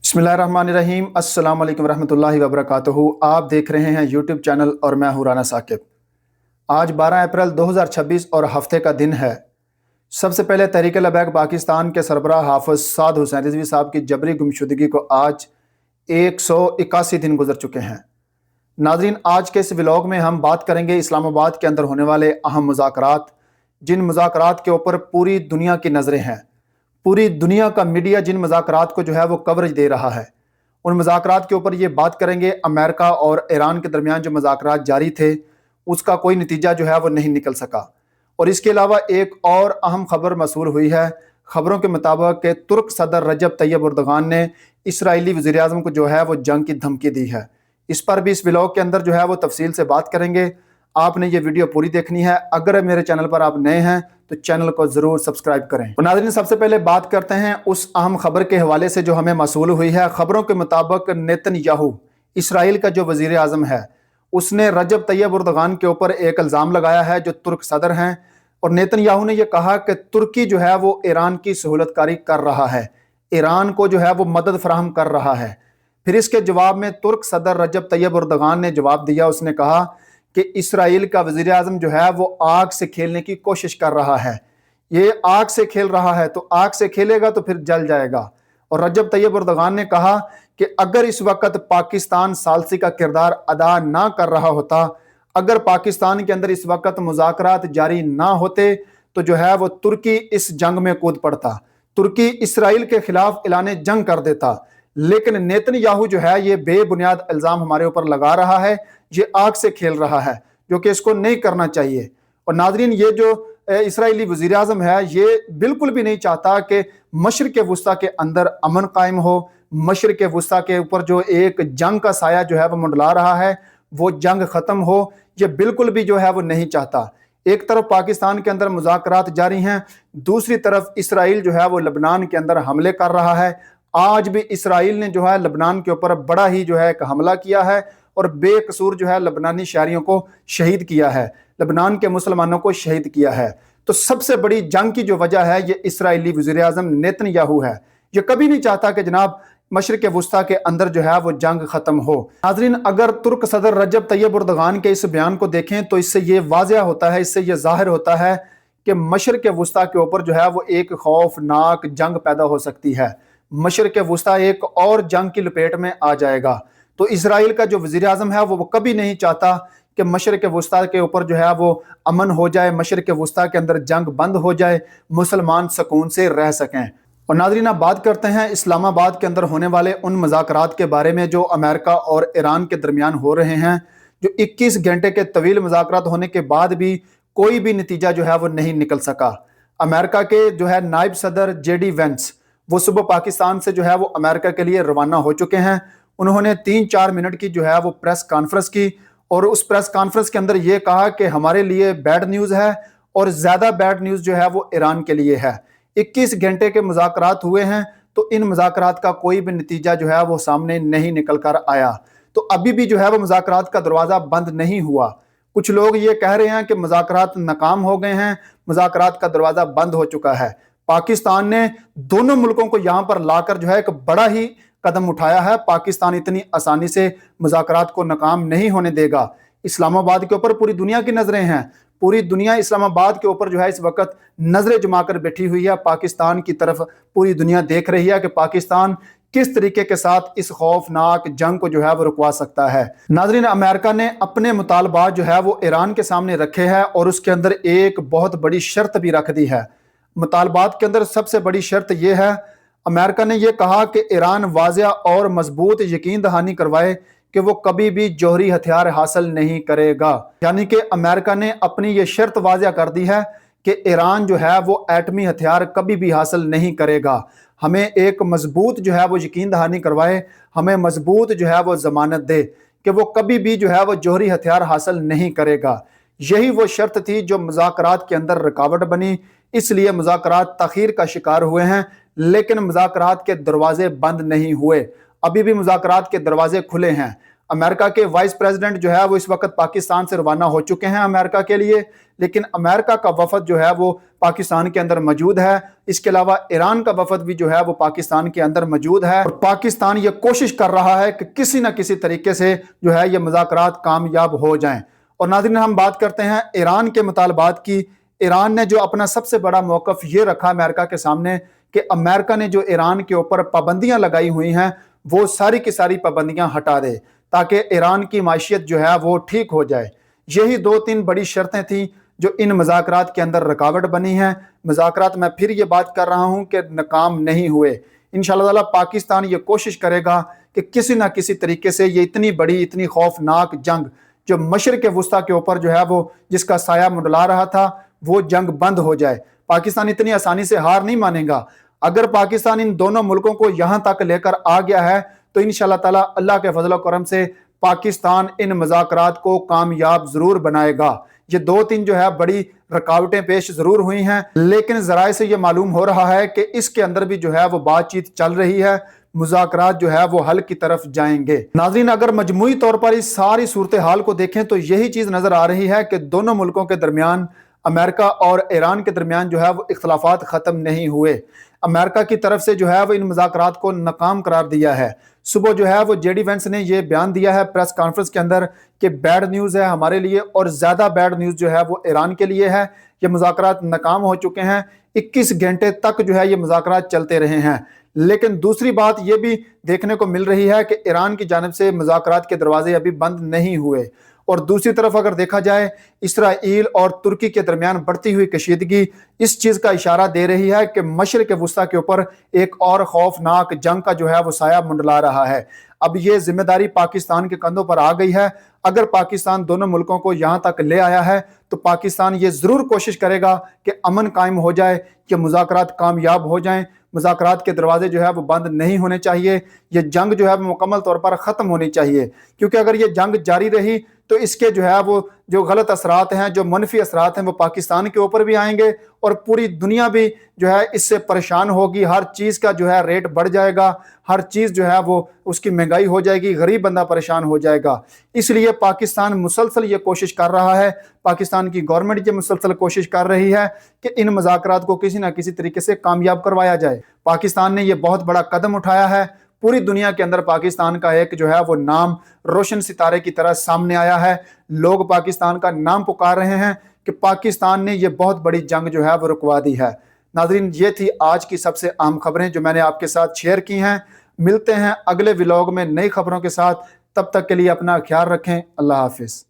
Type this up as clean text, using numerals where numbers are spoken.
बिस्मिल्लाहिर्रहमानिर्रहीम। अस्सलाम वालेकुम रहमतुल्लाहि व बरकातुहू। आप देख रहे हैं यूट्यूब चैनल और मैं हूँ राना साकिब। आज 12 अप्रैल 2026 और हफ्ते का दिन है। सबसे पहले तहरीक-ए-लबैक पाकिस्तान के सरबराह हाफिज साद हुसैन रिजवी साहब की जबरी गुमशुदगी को आज 181 दिन गुजर चुके हैं। नाज़रीन, आज के इस व्लॉग में हम बात करेंगे इस्लामाबाद के अंदर होने वाले अहम मुज़ाकरात, जिन मुज़ाकरात के ऊपर पूरी दुनिया की नज़रें हैं। पूरी दुनिया का मीडिया जिन मुज़ाकरात को जो है वो कवरेज दे रहा है, उन मुज़ाकरात के ऊपर ये बात करेंगे। अमेरिका और ईरान के दरमियान जो मुज़ाकरात जारी थे उसका कोई नतीजा जो है वो नहीं निकल सका। और इसके अलावा एक और अहम खबर मसूल हुई है। खबरों के मुताबिक कि तुर्क सदर रजब तैयब एर्दोगान ने इसराइली वज़ीर-ए-आज़म को जो है वो जंग की धमकी दी है। इस पर भी इस व्लॉग के अंदर जो है वो तफसील से बात करेंगे। आपने ये वीडियो पूरी देखनी है। अगर मेरे चैनल पर आप नए हैं तो चैनल को ज़रूर सब्सक्राइब करें। तो नाज़रीन, सबसे पहले बात करते हैं उस अहम खबर के हवाले से जो हमें मसूल हुई है। खबरों के मुताबिक नेतन्याहू, इसराइल का जो वज़ीर आज़म है, उसने रजब तैयब एर्दोगान के ऊपर एक इल्ज़ाम लगाया है जो तुर्क सदर हैं। और नेतन्याहू ने यह कहा कि तुर्की जो है वो ईरान की सहूलतकारी कर रहा है, ईरान को जो है वो मदद फराहम कर रहा है। फिर इसके जवाब में तुर्क सदर रजब तैयब एर्दोगान ने जवाब दिया। उसने कहा कि इसराइल का वज़ीर आज़म जो है वो आग से खेलने की कोशिश कर रहा है। ये आग से खेल रहा है तो आग से खेलेगा तो फिर जल जाएगा। और रजब तैयब एर्दोगान ने कहा कि अगर इस वक्त पाकिस्तान सालसी का किरदार अदा ना कर रहा होता, अगर पाकिस्तान के अंदर इस वक्त मुज़ाकरात जारी ना होते तो जो है वो तुर्की इस जंग में कूद पड़ता, तुर्की इसराइल के खिलाफ ऐलान जंग कर देता। लेकिन नेतन्याहू जो है ये बेबुनियाद इल्ज़ाम हमारे ऊपर लगा रहा है, ये आग से खेल रहा है, जो कि इसको नहीं करना चाहिए। और नाज़रीन, ये जो इसराइली वज़ीर आज़म है ये बिल्कुल भी नहीं चाहता कि मशरिक़ वुस्ता के अंदर अमन कायम हो। मशरिक़ वुस्ता के ऊपर जो एक जंग का साया जो है वो मंडला रहा है, वो जंग ख़त्म हो, ये बिल्कुल भी जो है वो नहीं चाहता। एक तरफ पाकिस्तान के अंदर मुज़ाकरात जारी हैं, दूसरी तरफ इसराइल जो है वो लबनान के अंदर हमले कर रहा है। आज भी इसराइल ने जो है लबनान के ऊपर बड़ा ही जो है एक हमला किया है और बेकसूर जो है लबनानी शहरियों को शहीद किया है, लबनान के मुसलमानों को शहीद किया है। तो सबसे बड़ी जंग की जो वजह है ये इसराइली वज़ीर आज़म नेतन्याहू है। ये कभी नहीं चाहता कि जनाब मशरिक़ वुस्ता के अंदर जो है वो जंग खत्म हो। नाज़रीन, अगर तुर्क सदर रजब तैयब एर्दोगान के इस बयान को देखें तो इससे ये वाज़ह होता है, इससे ये ज़ाहिर होता है कि मशरिक़ वुस्ता के ऊपर जो है वो एक खौफनाक जंग पैदा हो सकती है। मशरिक़ वुस्ता एक और जंग की लपेट में आ जाएगा। तो इसराइल का जो वज़ीर आज़म है वो कभी नहीं चाहता कि मशरिक़ वुस्ता के ऊपर जो है वो अमन हो जाए, मशरिक़ वुस्ता के अंदर जंग बंद हो जाए, मुसलमान सुकून से रह सकें। और नाज़रीन, आप बात करते हैं इस्लामाबाद के अंदर होने वाले उन मुज़ाकरात के बारे में जो अमेरिका और ईरान के दरमियान हो रहे हैं, जो 21 घंटे के तवील मुज़ाकरात होने के बाद भी कोई भी नतीजा जो है वो नहीं निकल सका। अमेरिका के जो है नायब सदर JD वेंस, वो सुबह पाकिस्तान से जो है वो अमेरिका के लिए रवाना हो चुके हैं। उन्होंने 3-4 मिनट की जो है वो प्रेस कॉन्फ्रेंस की और उस प्रेस कॉन्फ्रेंस के अंदर ये कहा कि हमारे लिए बैड न्यूज़ है और ज़्यादा बैड न्यूज़ जो है वो ईरान के लिए है। 21 घंटे के मुज़ाकरात हुए हैं तो इन मुज़ाकरात का कोई भी नतीजा जो है वो सामने नहीं निकल कर आया। तो अभी भी जो है वो मुज़ाकरात का दरवाज़ा बंद नहीं हुआ। कुछ लोग ये कह रहे हैं कि मुज़ाकरात नाकाम हो गए हैं, मुज़ाकरात का दरवाज़ा बंद हो चुका है। पाकिस्तान ने दोनों मुल्कों को यहाँ पर लाकर जो है एक बड़ा ही कदम उठाया है। पाकिस्तान इतनी आसानी से मुज़ाकरात को नाकाम नहीं होने देगा। इस्लामाबाद के ऊपर पूरी दुनिया की नज़रें हैं, पूरी दुनिया इस्लामाबाद के ऊपर जो है इस वक्त नज़रें जमा कर बैठी हुई है। पाकिस्तान की तरफ पूरी दुनिया देख रही है कि पाकिस्तान किस तरीके के साथ इस खौफनाक जंग को जो है वो रुकवा सकता है। नाज़रीन, अमेरिका ने अपने मुतालबात जो है वो ईरान के सामने रखे हैं और उसके अंदर एक बहुत बड़ी शर्त भी रख दी है। मुतालबात के अंदर सबसे बड़ी शर्त यह है, अमेरिका ने यह कहा कि ईरान वाज़िया और मजबूत यकीन दहानी करवाए कि वो कभी भी जौहरी हथियार हासिल नहीं करेगा। यानी कि अमेरिका ने अपनी ये शर्त वाज़िया कर दी है कि ईरान जो है वो एटमी हथियार कभी भी हासिल नहीं करेगा। हमें एक मजबूत जो है वो यकीन दहानी करवाए, हमें मजबूत जो है वो ज़मानत दे कि वो कभी भी जो है वो जौहरी हथियार हासिल नहीं करेगा। यही वो शर्त थी जो मुज़ाकरात के अंदर रुकावट बनी, इसलिए मुज़ाकरात तख़ीर का शिकार हुए हैं। लेकिन मुज़ाकरात के दरवाजे बंद नहीं हुए, अभी भी मुज़ाकरात के दरवाजे खुले हैं। امریکہ کے وائس پریزیڈنٹ جو ہے وہ اس وقت پاکستان سے روانہ ہو چکے ہیں امریکہ کے لیے، لیکن امریکہ کا وفد جو ہے وہ پاکستان کے اندر موجود ہے۔ اس کے علاوہ ایران کا وفد بھی جو ہے وہ پاکستان کے اندر موجود ہے، اور پاکستان یہ کوشش کر رہا ہے کہ کسی نہ کسی طریقے سے جو ہے یہ مذاکرات کامیاب ہو جائیں۔ اور ناظرین، ہم بات کرتے ہیں ایران کے مطالبات کی۔ ایران نے جو اپنا سب سے بڑا موقف یہ رکھا امریکہ کے سامنے کہ امریکہ نے جو ایران کے اوپر پابندیاں لگائی ہوئی ہیں وہ ساری کی ساری پابندیاں ہٹا دے تاکہ ایران کی معیشت جو ہے وہ ٹھیک ہو جائے۔ یہی 2-3 بڑی شرطیں تھیں جو ان مذاکرات کے اندر رکاوٹ بنی ہیں۔ مذاکرات میں پھر یہ بات کر رہا ہوں کہ ناکام نہیں ہوئے۔ انشاءاللہ تعالیٰ پاکستان یہ کوشش کرے گا کہ کسی نہ کسی طریقے سے یہ اتنی بڑی اتنی خوفناک جنگ جو مشرق وسطیٰ کے اوپر جو ہے وہ جس کا سایہ منڈلا رہا تھا وہ جنگ بند ہو جائے۔ پاکستان اتنی آسانی سے ہار نہیں مانے گا۔ اگر پاکستان ان دونوں ملکوں کو یہاں تک لے کر آ گیا ہے تو انشاءاللہ تعالیٰ اللہ کے فضل و کرم سے پاکستان ان مذاکرات کو کامیاب ضرور بنائے گا۔ یہ 2-3 جو ہے بڑی رکاوٹیں پیش ضرور ہوئی ہیں، لیکن ذرائع سے یہ معلوم ہو رہا ہے کہ اس کے اندر بھی جو ہے وہ بات چیت چل رہی ہے، مذاکرات جو ہے وہ حل کی طرف جائیں گے۔ ناظرین، اگر مجموعی طور پر اس ساری صورتحال کو دیکھیں تو یہی چیز نظر آ رہی ہے کہ دونوں ملکوں کے درمیان، امریکہ اور ایران کے درمیان جو ہے وہ اختلافات ختم نہیں ہوئے۔ امریکہ کی طرف سے جو ہے وہ ان مذاکرات کو ناکام قرار دیا ہے۔ صبح جو ہے وہ جے ڈی وینس نے یہ بیان دیا ہے پریس کانفرنس کے اندر کہ بیڈ نیوز ہے ہمارے لیے، اور زیادہ بیڈ نیوز جو ہے وہ ایران کے لیے ہے۔ یہ مذاکرات ناکام ہو چکے ہیں، 21 گھنٹے تک جو ہے یہ مذاکرات چلتے رہے ہیں۔ لیکن دوسری بات یہ بھی دیکھنے کو مل رہی ہے کہ ایران کی جانب سے مذاکرات کے دروازے ابھی بند نہیں ہوئے، اور دوسری طرف اگر دیکھا جائے اسرائیل اور ترکی کے درمیان بڑھتی ہوئی کشیدگی اس چیز کا اشارہ دے رہی ہے کہ مشرق وسطیٰ کے اوپر ایک اور خوفناک جنگ کا جو ہے وہ سایہ منڈلا رہا ہے۔ اب یہ ذمہ داری پاکستان کے کندھوں پر آ گئی ہے۔ اگر پاکستان دونوں ملکوں کو یہاں تک لے آیا ہے تو پاکستان یہ ضرور کوشش کرے گا کہ امن قائم ہو جائے، کہ مذاکرات کامیاب ہو جائیں۔ مذاکرات کے دروازے جو ہے وہ بند نہیں ہونے چاہیے، یہ جنگ جو ہے مکمل طور پر ختم ہونی چاہیے، کیونکہ اگر یہ جنگ جاری رہی تو اس کے جو ہے وہ جو غلط اثرات ہیں، جو منفی اثرات ہیں، وہ پاکستان کے اوپر بھی آئیں گے، اور پوری دنیا بھی جو ہے اس سے پریشان ہوگی۔ ہر چیز کا جو ہے ریٹ بڑھ جائے گا، ہر چیز جو ہے وہ اس کی مہنگائی ہو جائے گی، غریب بندہ پریشان ہو جائے گا۔ اس لیے پاکستان مسلسل یہ کوشش کر رہا ہے، پاکستان کی گورنمنٹ یہ مسلسل کوشش کر رہی ہے کہ ان مذاکرات کو کسی نہ کسی طریقے سے کامیاب کروایا جائے۔ پاکستان نے یہ بہت بڑا قدم اٹھایا ہے، پوری دنیا کے اندر پاکستان کا ایک جو ہے وہ نام روشن ستارے کی طرح سامنے آیا ہے۔ لوگ پاکستان کا نام پکار رہے ہیں کہ پاکستان نے یہ بہت بڑی جنگ جو ہے وہ رکوا دی ہے۔ ناظرین، یہ تھی آج کی سب سے اہم خبریں جو میں نے آپ کے ساتھ شیئر کی ہیں۔ ملتے ہیں اگلے ولاگ میں نئی خبروں کے ساتھ، تب تک کے لیے اپنا خیال رکھیں۔ اللہ حافظ۔